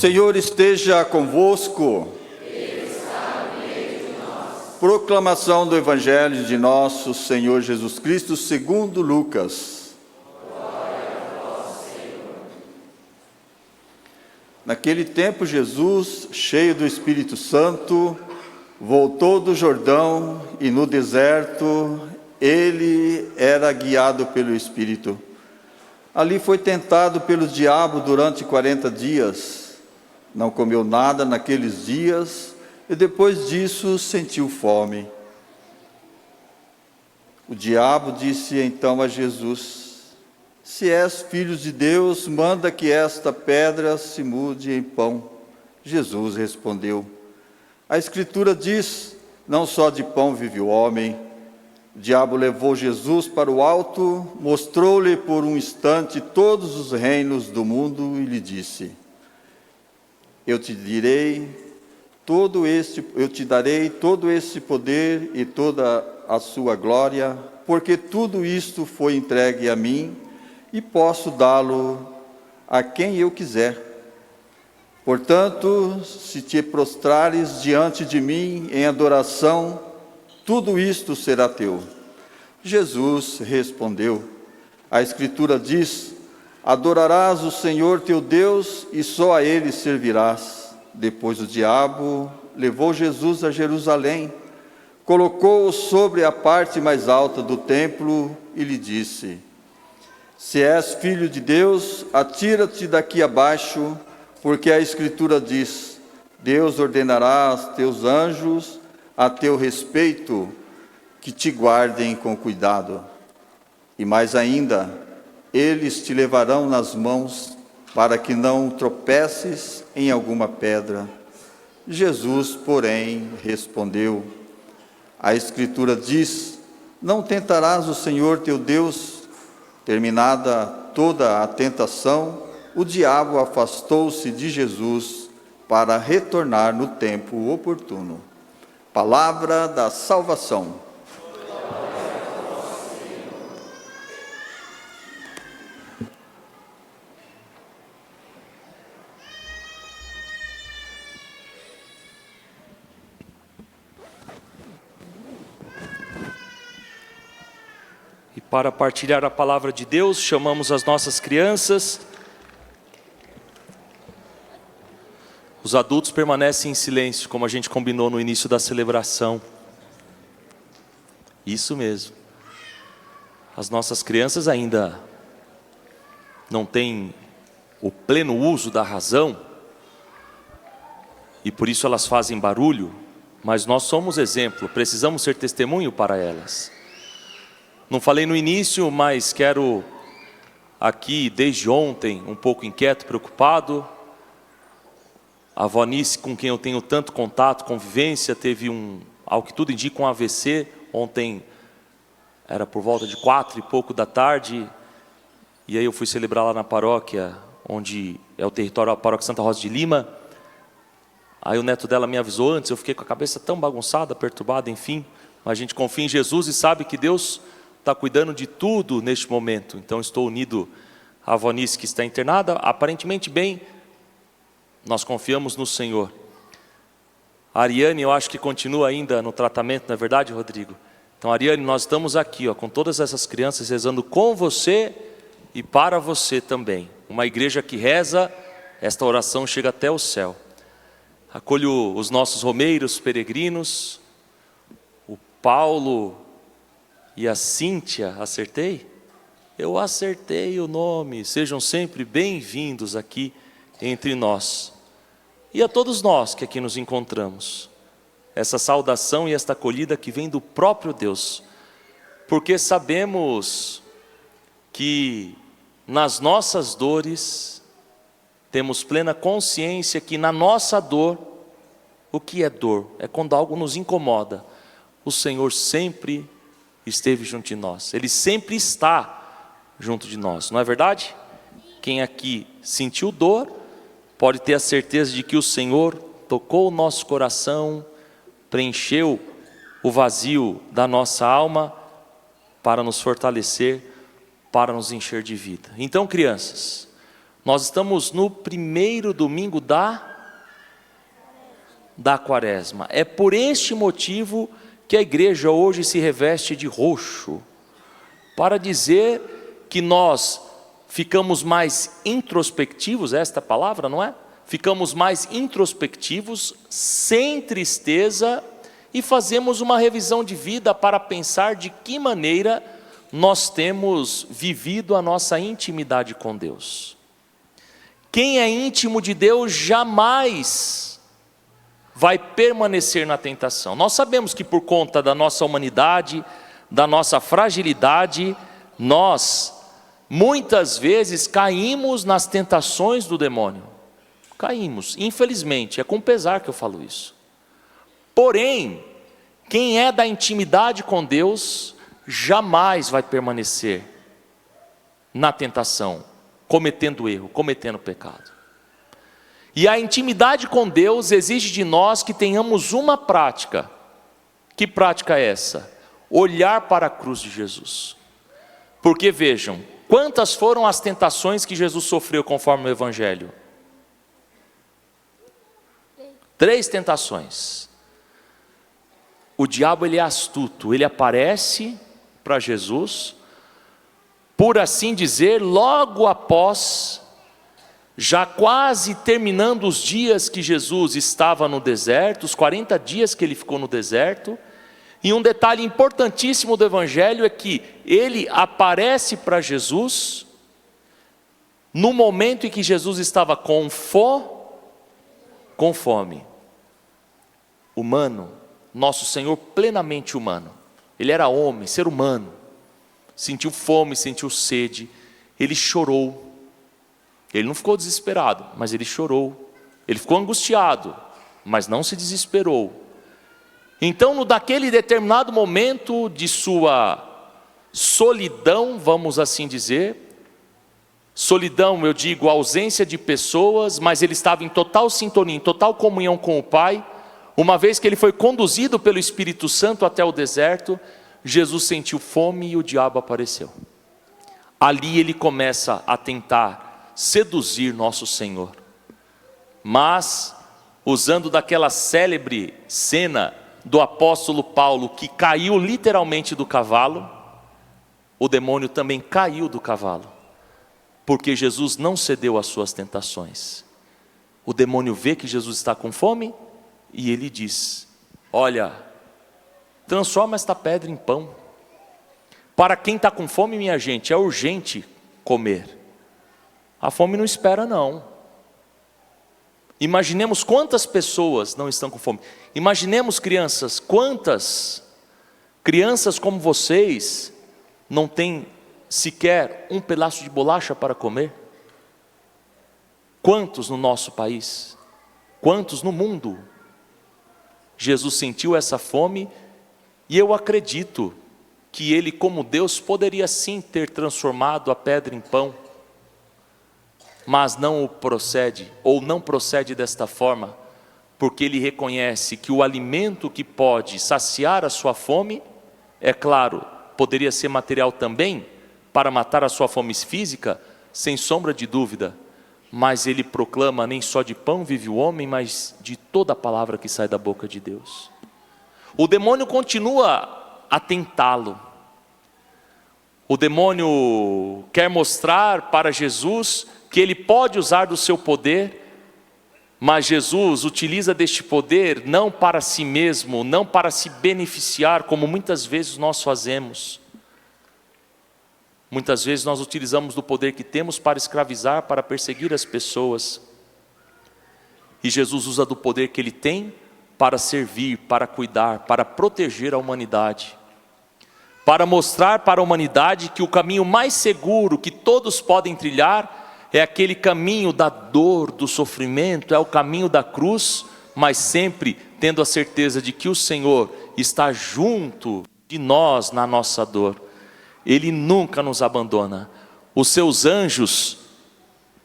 Senhor esteja convosco. Proclamação do Evangelho de nosso Senhor Jesus Cristo segundo Lucas. Naquele tempo Jesus, cheio do Espírito Santo, voltou do Jordão e no deserto ele era guiado pelo Espírito. Ali foi tentado pelo diabo durante 40 dias. Não comeu nada naqueles dias e depois disso sentiu fome. O diabo disse então a Jesus: se és filho de Deus, manda que esta pedra se mude em pão. Jesus respondeu: a Escritura diz, não só de pão vive o homem. O diabo levou Jesus para o alto, mostrou-lhe por um instante todos os reinos do mundo e lhe disse: eu te darei todo este poder e toda a sua glória, porque tudo isto foi entregue a mim e posso dá-lo a quem eu quiser. Portanto, se te prostrares diante de mim em adoração, tudo isto será teu. Jesus respondeu: a Escritura diz, adorarás o Senhor teu Deus e só a Ele servirás. Depois o diabo levou Jesus a Jerusalém, colocou-o sobre a parte mais alta do templo e lhe disse: se és filho de Deus, atira-te daqui abaixo, porque a Escritura diz, Deus ordenará aos teus anjos a teu respeito, que te guardem com cuidado. E mais ainda, eles te levarão nas mãos, para que não tropeces em alguma pedra. Jesus, porém, respondeu: a Escritura diz, não tentarás o Senhor teu Deus. Terminada toda a tentação, o diabo afastou-se de Jesus para retornar no tempo oportuno. Palavra da salvação. E para partilhar a palavra de Deus, chamamos as nossas crianças. Os adultos permanecem em silêncio, como a gente combinou no início da celebração. Isso mesmo. As nossas crianças ainda não têm o pleno uso da razão, e por isso elas fazem barulho, mas nós somos exemplo, precisamos ser testemunho para elas. Não falei no início, mas quero aqui, desde ontem, um pouco inquieto, preocupado. A avó Nice, com quem eu tenho tanto contato, convivência, teve ao que tudo indica, um AVC. Ontem era por volta de 4 e pouco da tarde. E aí eu fui celebrar lá na paróquia, onde é o território da paróquia Santa Rosa de Lima. Aí o neto dela me avisou antes, eu fiquei com a cabeça tão bagunçada, perturbada, enfim. Mas a gente confia em Jesus e sabe que Deus está cuidando de tudo neste momento. Então estou unido à avó Nice, que está internada, aparentemente bem. Nós confiamos no Senhor. A Ariane, eu acho que continua ainda no tratamento, não é verdade, Rodrigo? Então, Ariane, nós estamos aqui, com todas essas crianças, rezando com você e para você também. Uma igreja que reza, esta oração chega até o céu. Acolho os nossos romeiros, peregrinos, o Paulo e a Cíntia. Acertei? Eu acertei o nome. Sejam sempre bem-vindos aqui entre nós. E a todos nós que aqui nos encontramos. Essa saudação e esta acolhida que vem do próprio Deus. Porque sabemos que nas nossas dores, temos plena consciência que na nossa dor, o que é dor? É quando algo nos incomoda. O Senhor sempre esteve junto de nós. Ele sempre está junto de nós, não é verdade? Quem aqui sentiu dor, pode ter a certeza de que o Senhor tocou o nosso coração, preencheu o vazio da nossa alma para nos fortalecer, para nos encher de vida. Então, crianças, Nós estamos no primeiro domingo da Quaresma. É por este motivo que a igreja hoje se reveste de roxo, para dizer que nós ficamos mais introspectivos, esta palavra, não é? Ficamos mais introspectivos, sem tristeza, e fazemos uma revisão de vida para pensar de que maneira nós temos vivido a nossa intimidade com Deus. Quem é íntimo de Deus jamais vai permanecer na tentação. Nós sabemos que por conta da nossa humanidade, da nossa fragilidade, nós muitas vezes caímos nas tentações do demônio. Caímos, infelizmente, é com pesar que eu falo isso. Porém, quem é da intimidade com Deus, jamais vai permanecer na tentação, cometendo erro, cometendo pecado. E a intimidade com Deus exige de nós que tenhamos uma prática. Que prática é essa? Olhar para a cruz de Jesus. Porque vejam, quantas foram as tentações que Jesus sofreu conforme o Evangelho? 3 tentações. O diabo, ele é astuto, ele aparece para Jesus, por assim dizer, logo após, já quase terminando os dias que Jesus estava no deserto, os 40 dias que ele ficou no deserto. E um detalhe importantíssimo do Evangelho é que ele aparece para Jesus no momento em que Jesus estava com fome. Humano, nosso Senhor plenamente humano. Ele era homem, ser humano. Sentiu fome, sentiu sede. Ele chorou. Ele não ficou desesperado, mas ele chorou. Ele ficou angustiado, mas não se desesperou. Então, naquele determinado momento de sua solidão, vamos assim dizer, solidão, eu digo, ausência de pessoas, mas ele estava em total sintonia, em total comunhão com o Pai. Uma vez que ele foi conduzido pelo Espírito Santo até o deserto, Jesus sentiu fome e o diabo apareceu. Ali ele começa a tentar seduzir nosso Senhor. Mas, usando daquela célebre cena do apóstolo Paulo, que caiu literalmente do cavalo, o demônio também caiu do cavalo, porque Jesus não cedeu às suas tentações. O demônio vê que Jesus está com fome, e ele diz: olha, transforma esta pedra em pão. Para quem está com fome, minha gente, é urgente comer. A fome não espera não. Imaginemos quantas pessoas não estão com fome. Imaginemos, crianças, quantas crianças como vocês não têm sequer um pedaço de bolacha para comer? Quantos no nosso país? Quantos no mundo? Jesus sentiu essa fome, e eu acredito que ele, como Deus, poderia sim ter transformado a pedra em pão, mas não procede desta forma, porque ele reconhece que o alimento que pode saciar a sua fome, é claro, poderia ser material também, para matar a sua fome física, sem sombra de dúvida, mas ele proclama: nem só de pão vive o homem, mas de toda a palavra que sai da boca de Deus. O demônio continua a tentá-lo. O demônio quer mostrar para Jesus que ele pode usar do seu poder, mas Jesus utiliza deste poder não para si mesmo, não para se beneficiar, como muitas vezes nós fazemos. Muitas vezes nós utilizamos do poder que temos para escravizar, para perseguir as pessoas. E Jesus usa do poder que ele tem para servir, para cuidar, para proteger a humanidade. Para mostrar para a humanidade que o caminho mais seguro que todos podem trilhar é aquele caminho da dor, do sofrimento, é o caminho da cruz, mas sempre tendo a certeza de que o Senhor está junto de nós na nossa dor. Ele nunca nos abandona. Os seus anjos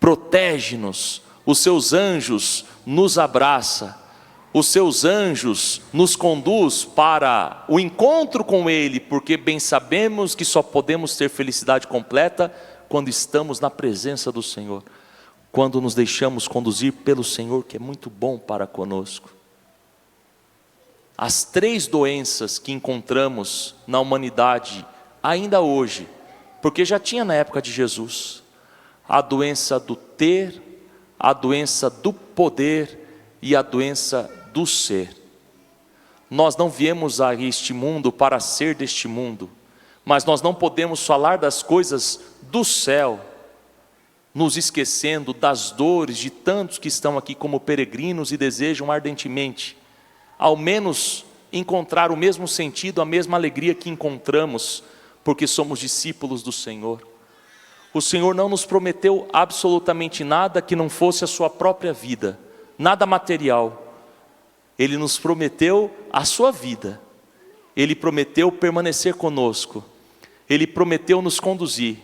protegem-nos, os seus anjos nos abraçam, os seus anjos nos conduz para o encontro com Ele, porque bem sabemos que só podemos ter felicidade completa quando estamos na presença do Senhor. quando nos deixamos conduzir pelo Senhor, que é muito bom para conosco. As 3 doenças que encontramos na humanidade ainda hoje, porque já tinha na época de Jesus, a doença do ter, a doença do poder e a doença do ser. Nós não viemos a este mundo para ser deste mundo, mas nós não podemos falar das coisas do céu, nos esquecendo das dores de tantos que estão aqui como peregrinos e desejam ardentemente, ao menos encontrar o mesmo sentido, a mesma alegria que encontramos, porque somos discípulos do Senhor. O Senhor não nos prometeu absolutamente nada que não fosse a sua própria vida, nada material. Ele nos prometeu a sua vida, Ele prometeu permanecer conosco, Ele prometeu nos conduzir.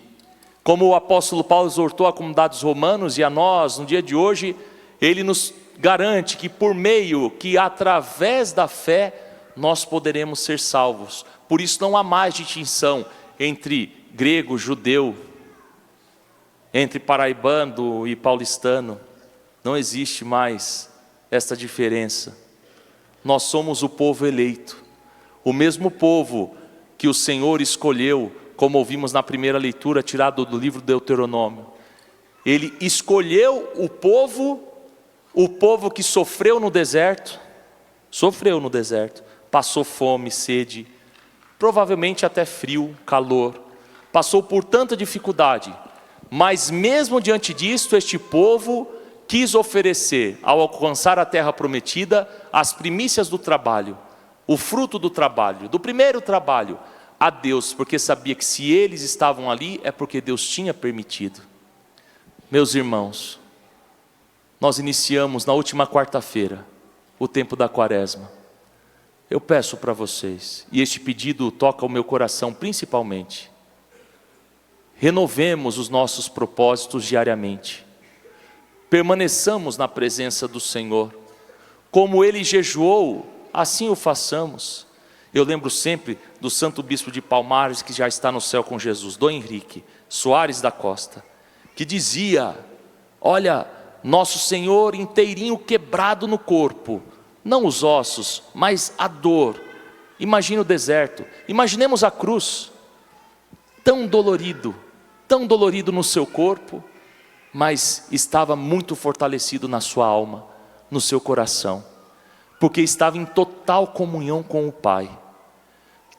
Como o apóstolo Paulo exortou a comunidade dos romanos e a nós, no dia de hoje, ele nos garante que por meio, que através da fé, nós poderemos ser salvos. Por isso não há mais distinção entre grego, judeu, entre paraibano e paulistano. Não existe mais esta diferença. Nós somos o povo eleito, o mesmo povo que o Senhor escolheu, como ouvimos na primeira leitura, tirado do livro de Deuteronômio. Ele escolheu o povo que sofreu no deserto, passou fome, sede, provavelmente até frio, calor, passou por tanta dificuldade, mas mesmo diante disto, este povo quis oferecer, ao alcançar a terra prometida, as primícias do trabalho, o fruto do trabalho, do primeiro trabalho, a Deus, porque sabia que se eles estavam ali, é porque Deus tinha permitido. Meus irmãos, nós iniciamos na última quarta-feira, o tempo da quaresma. Eu peço para vocês, e este pedido toca o meu coração principalmente, renovemos os nossos propósitos diariamente, permaneçamos na presença do Senhor, como Ele jejuou, assim o façamos. Eu lembro sempre do santo bispo de Palmares, que já está no céu com Jesus, Dom Henrique Soares da Costa, que dizia: olha, nosso Senhor inteirinho quebrado no corpo, não os ossos, mas a dor. Imagine o deserto, imaginemos a cruz, tão dolorido no seu corpo, mas estava muito fortalecido na sua alma, no seu coração, porque estava em total comunhão com o Pai.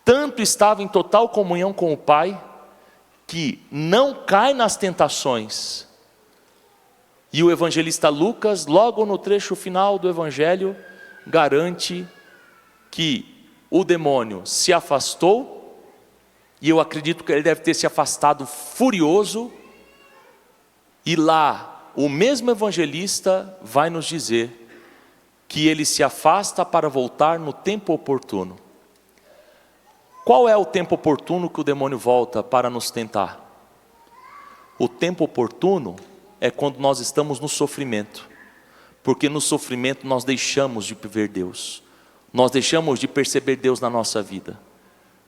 Tanto estava em total comunhão com o Pai, que não cai nas tentações. E o evangelista Lucas, logo no trecho final do evangelho, garante que o demônio se afastou, e eu acredito que ele deve ter se afastado furioso, e lá o mesmo evangelista vai nos dizer que ele se afasta para voltar no tempo oportuno. Qual é o tempo oportuno que o demônio volta para nos tentar? O tempo oportuno é quando nós estamos no sofrimento, porque no sofrimento nós deixamos de ver Deus, nós deixamos de perceber Deus na nossa vida.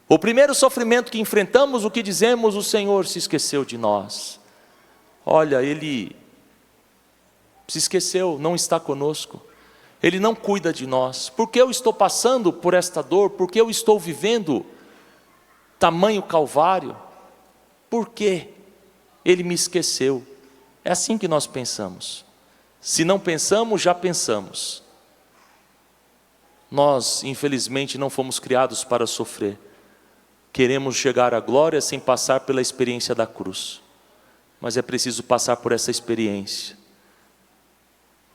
O primeiro sofrimento que enfrentamos, o que dizemos? O Senhor se esqueceu de nós. Olha, Ele se esqueceu, não está conosco, Ele não cuida de nós. Por que eu estou passando por esta dor? Por que eu estou vivendo tamanho calvário? Por que Ele me esqueceu? É assim que nós pensamos. Se não pensamos, já pensamos. Nós, infelizmente, não fomos criados para sofrer. Queremos chegar à glória sem passar pela experiência da cruz. Mas é preciso passar por essa experiência.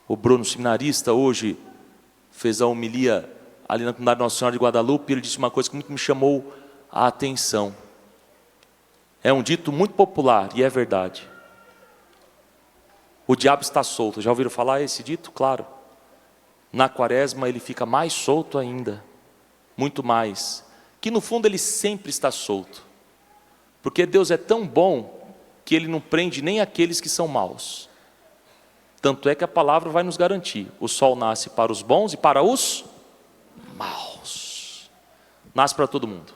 O Bruno, seminarista, hoje fez a homilia ali na comunidade Nossa Senhora de Guadalupe. Ele disse uma coisa que muito me chamou a atenção. É um dito muito popular e é verdade. O diabo está solto. Já ouviram falar esse dito? Claro. Na quaresma ele fica mais solto ainda, muito mais. Que no fundo ele sempre está solto. Porque Deus é tão bom que Ele não prende nem aqueles que são maus. Tanto é que a palavra vai nos garantir: o sol nasce para os bons e para os maus. Nasce para todo mundo.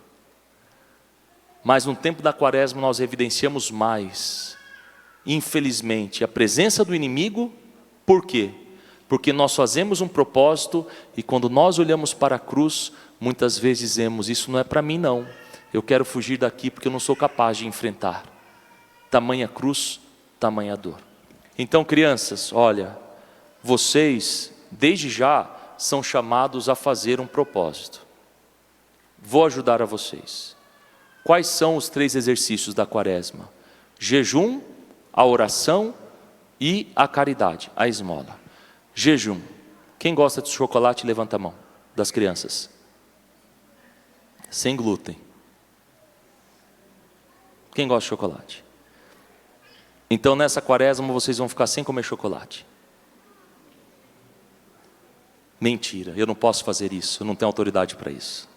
Mas no tempo da quaresma nós evidenciamos mais. infelizmente, a presença do inimigo. Por quê? Porque nós fazemos um propósito e quando nós olhamos para a cruz, muitas vezes dizemos, isso não é para mim não. Eu quero fugir daqui porque eu não sou capaz de enfrentar. Tamanha cruz, tamanha dor. Então, crianças, olha, vocês, desde já, são chamados a fazer um propósito. Vou ajudar a vocês. Quais são os 3 exercícios da quaresma? Jejum, a oração e a caridade, a esmola. Jejum. Quem gosta de chocolate, levanta a mão, das crianças. Sem glúten. Quem gosta de chocolate? Então nessa quaresma vocês vão ficar sem comer chocolate. Mentira, eu não posso fazer isso, eu não tenho autoridade para isso.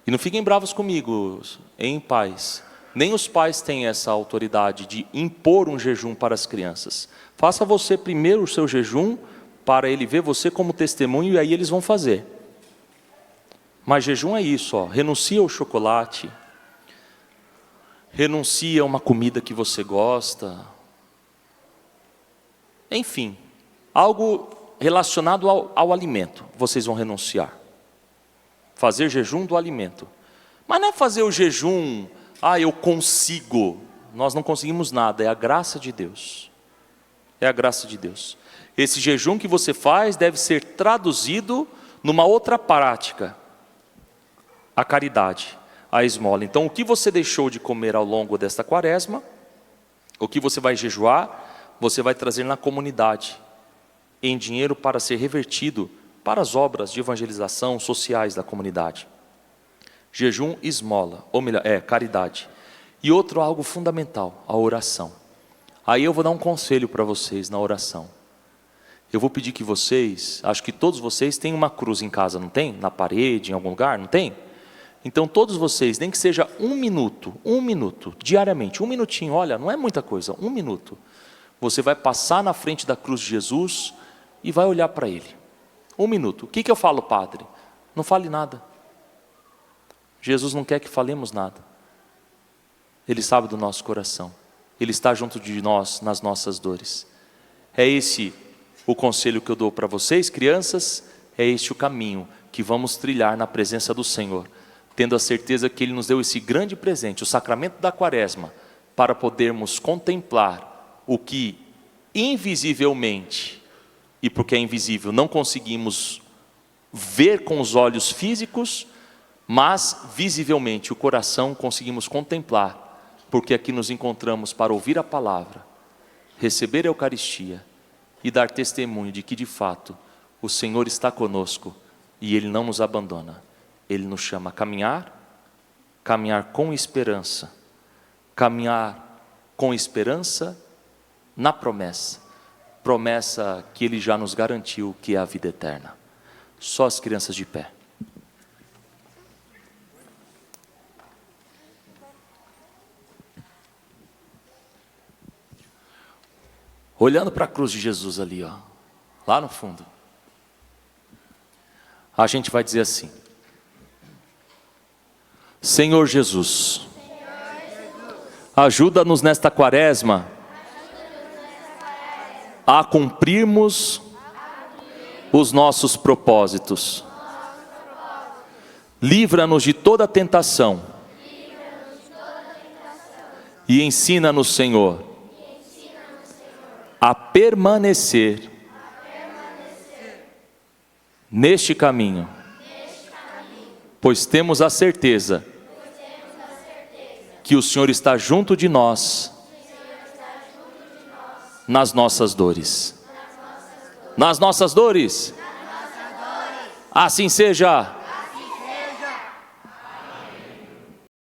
E não fiquem bravos comigo, em paz. Nem os pais têm essa autoridade de impor um jejum para as crianças. Faça você primeiro o seu jejum, para ele ver você como testemunho, e aí eles vão fazer. Mas jejum é isso, ó, renuncia ao chocolate, renuncia a uma comida que você gosta. Enfim, algo relacionado ao alimento, vocês vão renunciar. Fazer jejum do alimento. Mas não é fazer o jejum, eu consigo. Nós não conseguimos nada, é a graça de Deus. É a graça de Deus. Esse jejum que você faz deve ser traduzido numa outra prática. A caridade, a esmola. Então, o que você deixou de comer ao longo desta quaresma, o que você vai jejuar, você vai trazer na comunidade, em dinheiro para ser revertido para as obras de evangelização sociais da comunidade. Jejum, esmola, ou melhor, caridade. E outro algo fundamental, a oração. Aí eu vou dar um conselho para vocês na oração. Eu vou pedir que vocês, acho que todos vocês têm uma cruz em casa, não tem? Na parede, em algum lugar, não tem? Então todos vocês, nem que seja um minuto, diariamente, 1 minutinho, olha, não é muita coisa, 1 minuto. Você vai passar na frente da cruz de Jesus e vai olhar para Ele. 1 minuto. O que eu falo, Padre? Não fale nada. Jesus não quer que falemos nada. Ele sabe do nosso coração. Ele está junto de nós nas nossas dores. É esse o conselho que eu dou para vocês, crianças. É este o caminho que vamos trilhar na presença do Senhor, tendo a certeza que Ele nos deu esse grande presente, o sacramento da quaresma, para podermos contemplar o que invisivelmente, e porque é invisível, não conseguimos ver com os olhos físicos, mas visivelmente o coração conseguimos contemplar, porque aqui nos encontramos para ouvir a palavra, receber a Eucaristia e dar testemunho de que de fato o Senhor está conosco e Ele não nos abandona. Ele nos chama a caminhar com esperança, caminhar com esperança na promessa que Ele já nos garantiu, que é a vida eterna. Só as crianças de pé. Olhando para a cruz de Jesus ali, ó, lá no fundo, a gente vai dizer assim: Senhor Jesus, ajuda-nos nesta quaresma a cumprirmos os nossos propósitos. Livra-nos de toda tentação e ensina-nos, Senhor, a permanecer neste caminho, pois temos a certeza que o Senhor está junto de nós nas nossas dores. Nas nossas dores. Assim seja.